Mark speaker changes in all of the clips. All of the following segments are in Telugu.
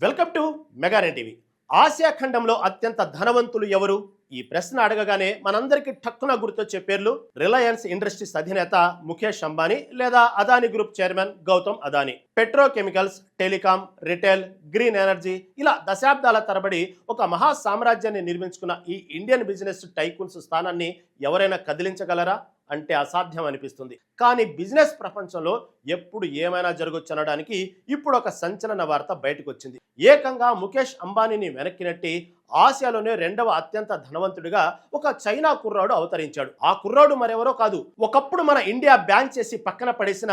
Speaker 1: వెల్కమ్ టు మెగారెన్ టీవీ. ఆసియా ఖండంలో అత్యంత ధనవంతులు ఎవరు? ఈ ప్రశ్న అడగగానే మనందరికీ టక్కున గుర్తొచ్చే పేర్లు రిలయన్స్ ఇండస్ట్రీస్ అధినేత ముఖేష్ అంబానీ లేదా Adani group chairman Gautam Adani. Petrochemicals, telecom, retail, green energy ఇలా దశాబ్దాల తరబడి ఒక మహా సామ్రాజ్యాన్ని నిర్మించుకున్న ఈ ఇండియన్ బిజినెస్ టైకూన్స్ స్థానాన్ని ఎవరైనా కదిలించగలరా అంటే అసాధ్యం అనిపిస్తుంది. కానీ బిజినెస్ ప్రపంచంలో ఎప్పుడు ఏమైనా జరగొచ్చు అనడానికి ఇప్పుడు ఒక సంచలన వార్త బయటకు వచ్చింది. ఏకంగా ముఖేష్ అంబానీని వెనక్కి నెట్టి ఆసియాలోనే రెండవ అత్యంత ధనవంతుడిగా ఒక చైనా కుర్రాడు అవతరించాడు. ఆ కుర్రాడు మరెవరో కాదు, ఒకప్పుడు మన ఇండియా బ్యాన్ చేసి పక్కన పడేసిన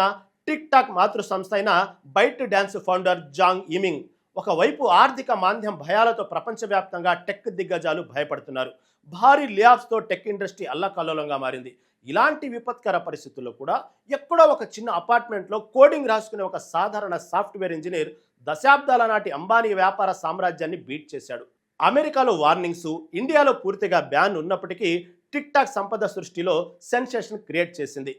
Speaker 1: టిక్ టాక్ మాతృ సంస్థ అయిన బైట్ డాన్స్ ఫౌండర్ జాంగ్ ఇమింగ్. ఒకవైపు ఆర్థిక మాంద్యం భయాలతో ప్రపంచవ్యాప్తంగా టెక్ దిగ్గజాలు భయపడుతున్నారు. భారీ లేఆఫ్స్తో టెక్ ఇండస్ట్రీ అల్లకల్లోలంగా మారింది. ఇలాంటి విపత్కర పరిస్థితుల్లో కూడా ఎక్కడో ఒక చిన్న అపార్ట్మెంట్లో కోడింగ్ రాసుకునే ఒక సాధారణ సాఫ్ట్వేర్ ఇంజనీర్ దశాబ్దాల నాటి అంబానీ వ్యాపార సామ్రాజ్యాన్ని బీట్ చేశాడు. అమెరికాలో వార్నింగ్స్, ఇండియాలో పూర్తిగా బ్యాన్ ఉన్నప్పటికీ టిక్ టాక్ సంపద సృష్టిలో సెన్సేషన్ క్రియేట్ చేసింది.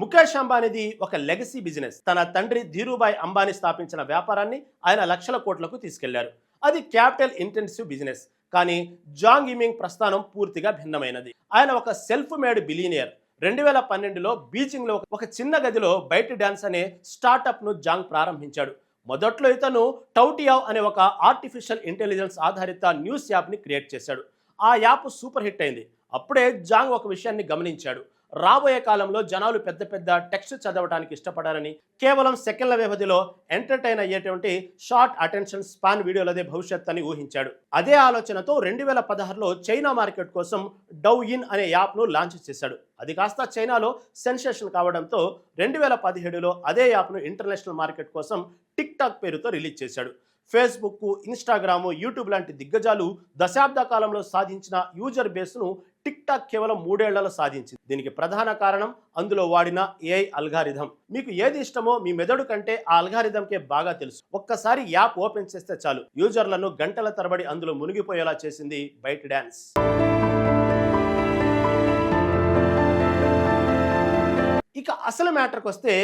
Speaker 1: ముఖేష్ అంబానీది ఒక లెగసీ బిజినెస్. తన తండ్రి ధీరుభాయ్ అంబానీ స్థాపించిన వ్యాపారాన్ని ఆయన లక్షల కోట్లకు తీసుకెళ్లారు. అది క్యాపిటల్ ఇంటెన్సివ్ బిజినెస్. కానీ జాంగ్ ఇమింగ్ ప్రస్థానం పూర్తిగా భిన్నమైనది. ఆయన ఒక సెల్ఫ్ మేడ్ బిలియనియర్. 2012లో బీజింగ్లో ఒక చిన్న గదిలో బైట్ డాన్స్ అనే స్టార్టప్ను జాంగ్ ప్రారంభించాడు. మొదట్లో ఇతను టౌటియావ్ అనే ఒక ఆర్టిఫిషియల్ ఇంటెలిజెన్స్ ఆధారిత న్యూస్ యాప్ని క్రియేట్ చేశాడు. ఆ యాప్ సూపర్ హిట్ అయింది. అప్పుడే జాంగ్ ఒక విషయాన్ని గమనించాడు. రాబోయే కాలంలో జనాలు పెద్ద పెద్ద టెక్స్ట్ చదవడానికి ఇష్టపడారని, కేవలం సెకండ్ల వ్యవధిలో ఎంటర్టైన్ అయ్యేటువంటి షార్ట్ అటెన్షన్ స్పాన్ వీడియోలదే భవిష్యత్ అని ఊహించాడు. అదే ఆలోచనతో 2016లో చైనా మార్కెట్ కోసం డౌయిన్ అనే యాప్ను లాంచ్ చేశాడు. అది కాస్త చైనాలో సెన్సేషన్ కావడంతో 2017లో అదే యాప్ను ఇంటర్నేషనల్ మార్కెట్ కోసం టిక్ టాక్ పేరుతో రిలీజ్ చేశాడు. ఫేస్బుక్, ఇన్స్టాగ్రామ్, యూట్యూబ్ లాంటి దిగ్గజాలు దశాబ్ద కాలంలో సాధించిన యూజర్ బేస్ను టిక్ టాక్ కేవలం 3 ఏళ్లలో సాధించింది. దీనికి ప్రధాన కారణం అందులో వాడిన ఏఐ అల్గారిథం. మీకు ఏది ఇష్టమో మీ మెదడు కంటే ఆ అల్గారిథంకే బాగా తెలుసు. ఒక్కసారి యాప్ ఓపెన్ చేస్తే చాలు, యూజర్లను గంటల తరబడి అందులో మునిగిపోయేలా చేసింది బైట్ డాన్స్. ఇక అసలు మ్యాటర్కి వస్తే,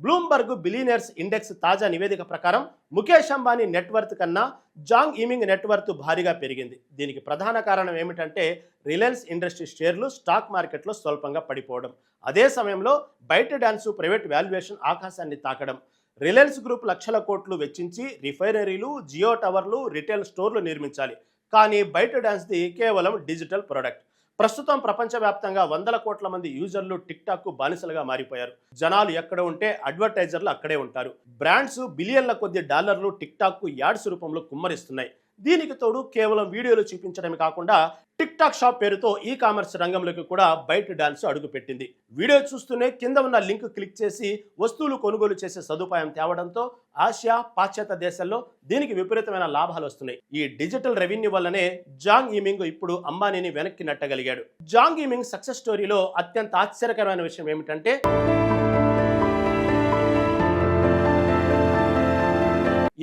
Speaker 1: బ్లూంబర్గ్ బిలియనర్స్ ఇండెక్స్ తాజా నివేదిక ప్రకారం ముఖేష్ అంబానీ నెట్వర్త్ కన్నా జాంగ్ ఇమింగ్ నెట్వర్త్ భారీగా పెరిగింది. దీనికి ప్రధాన కారణం ఏమిటంటే రిలయన్స్ ఇండస్ట్రీస్ షేర్లు స్టాక్ మార్కెట్లో స్వల్పంగా పడిపోవడం. అదే సమయంలో బైట్ డాన్స్ ప్రైవేట్ వాల్యుయేషన్ ఆకాశాన్ని తాకడం. రిలయన్స్ గ్రూప్ లక్షల కోట్లు వెచ్చించి రిఫైనరీలు, జియో టవర్లు, రిటైల్ స్టోర్లు నిర్మించాలి. కానీ బైట్ డాన్స్ది కేవలం డిజిటల్ ప్రొడక్ట్. ప్రస్తుతం ప్రపంచవ్యాప్తంగా 100 కోట్ల మంది యూజర్లు టిక్ టాక్ బానిసలుగా మారిపోయారు. జనాలు ఎక్కడ ఉంటే అడ్వర్టైజర్లు అక్కడే ఉంటారు. బ్రాండ్స్ బిలియన్ల కొద్ది డాలర్లు టిక్ టాక్ కు యాడ్స్ రూపంలో కుమ్మరిస్తున్నాయి. దీనికి తోడు కేవలం వీడియోలు చూపించడమే కాకుండా టిక్ టాక్ షాప్ పేరుతో ఈ కామర్స్ రంగంలోకి కూడా బైట్ డాన్స్ అడుగుపెట్టింది. వీడియో చూస్తూనే కింద ఉన్న లింక్ క్లిక్ చేసి వస్తువులు కొనుగోలు చేసే సదుపాయం తేవడంతో ఆసియా, పాశ్చాత్య దేశాల్లో దీనికి విపరీతమైన లాభాలు వస్తున్నాయి. ఈ డిజిటల్ రెవెన్యూ వల్లనే జాంగ్ ఇమింగ్ ఇప్పుడు అంబానీని వెనక్కి నెట్టగలిగాడు. జాంగ్ ఇమింగ్ సక్సెస్ స్టోరీలో అత్యంత ఆశ్చర్యకరమైన విషయం ఏమిటంటే,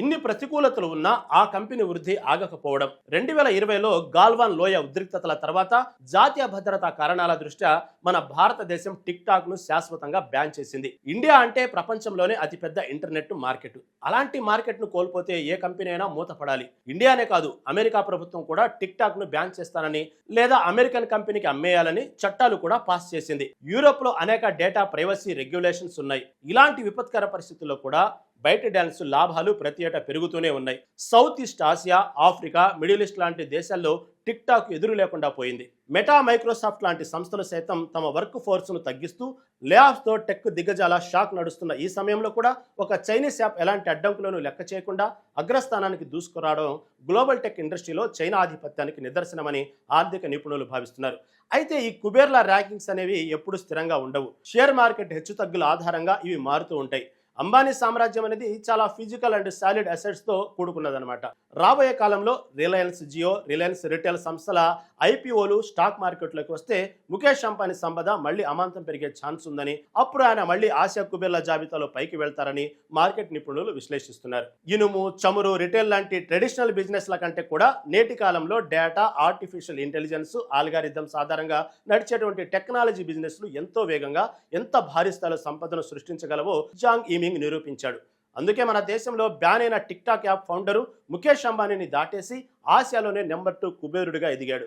Speaker 1: ఇన్ని ప్రతికూలతలు ఉన్నా ఆ కంపెనీ వృద్ధి ఆగకపోవడం. 2020లో గాల్వాన్ లోయ ఉద్రిక్తతల తర్వాత జాతీయ భద్రతా కారణాల దృష్ట్యా మన భారతదేశం టిక్ టాక్ ను శాశ్వతంగా బ్యాన్ చేసింది. ఇండియా అంటే ప్రపంచంలోనే అతిపెద్ద ఇంటర్నెట్ మార్కెట్. అలాంటి మార్కెట్ ను కోల్పోతే ఏ కంపెనీ అయినా మూతపడాలి. ఇండియానే కాదు, అమెరికా ప్రభుత్వం కూడా టిక్ టాక్ ను బ్యాన్ చేస్తానని లేదా అమెరికన్ కంపెనీకి అమ్మేయాలని చట్టాలు కూడా పాస్ చేసింది. యూరోప్ లో అనేక డేటా ప్రైవసీ రెగ్యులేషన్స్ ఉన్నాయి. ఇలాంటి విపత్కర పరిస్థితుల్లో కూడా బైట్ డాన్స్ లాభాలు ప్రతి ఏటా పెరుగుతూనే ఉన్నాయి. South east Asia, Africa, middle east లాంటి దేశాల్లో టిక్ టాక్ ఎదురు లేకుండా పోయింది. మెటా, మైక్రోసాఫ్ట్ లాంటి సంస్థలు సైతం తమ వర్క్ ఫోర్స్ను తగ్గిస్తూ లేఆఫ్స్తో టెక్ దిగ్గజాల షాక్ నడుస్తున్న ఈ సమయంలో కూడా ఒక చైనీస్ యాప్ ఎలాంటి అడ్డంకులను లెక్క చేయకుండా అగ్రస్థానానికి దూసుకురావడం గ్లోబల్ టెక్ ఇండస్ట్రీలో చైనా ఆధిపత్యానికి నిదర్శనమని ఆర్థిక నిపుణులు భావిస్తున్నారు. అయితే ఈ కుబేర్ల ర్యాంకింగ్స్ అనేవి ఎప్పుడు స్థిరంగా ఉండవు. షేర్ మార్కెట్ హెచ్చుతగ్గుల ఆధారంగా ఇవి మారుతూ ఉంటాయి. అంబానీ సామ్రాజ్యం అనేది చాలా ఫిజికల్ అండ్ సాలిడ్ అసెట్స్ తో కూడుకున్నదనమాట. రాబోయే కాలంలో రిలయన్స్ జియో, రిలయన్స్ రిటైల్ సంస్థల ఐపీఓలు స్టాక్ మార్కెట్లోకి వస్తే ముఖేష్ అంబానీ సంపద మళ్ళీ అమాంతం పెరిగే ఛాన్స్ ఉందని, అప్పుడు ఆయన మళ్ళీ ఆసియా కుబేర్ల జాబితాలో పైకి వెళ్తారని మార్కెట్ నిపుణులు విశ్లేషిస్తున్నారు. ఇనుము, చమురు, రిటైల్ లాంటి ట్రెడిషనల్ బిజినెస్ల కంటే కూడా నేటి కాలంలో డేటా, ఆర్టిఫిషియల్ ఇంటెలిజెన్స్, ఆల్గారిథమ్స్ ఆధారంగా నడిచేటువంటి టెక్నాలజీ బిజినెస్లు ఎంతో వేగంగా, ఎంత భారీ స్థాయిలో సంపదను సృష్టించగలవో జాంగ్ ఈమింగ్ నిరూపించాడు. అందుకే మన దేశంలో బ్యాన్ అయిన TikTok app founder Mukesh అంబానీని దాటేసి ఆసియాలోనే నెంబర్ 2 కుబేరుడిగా ఎదిగాడు.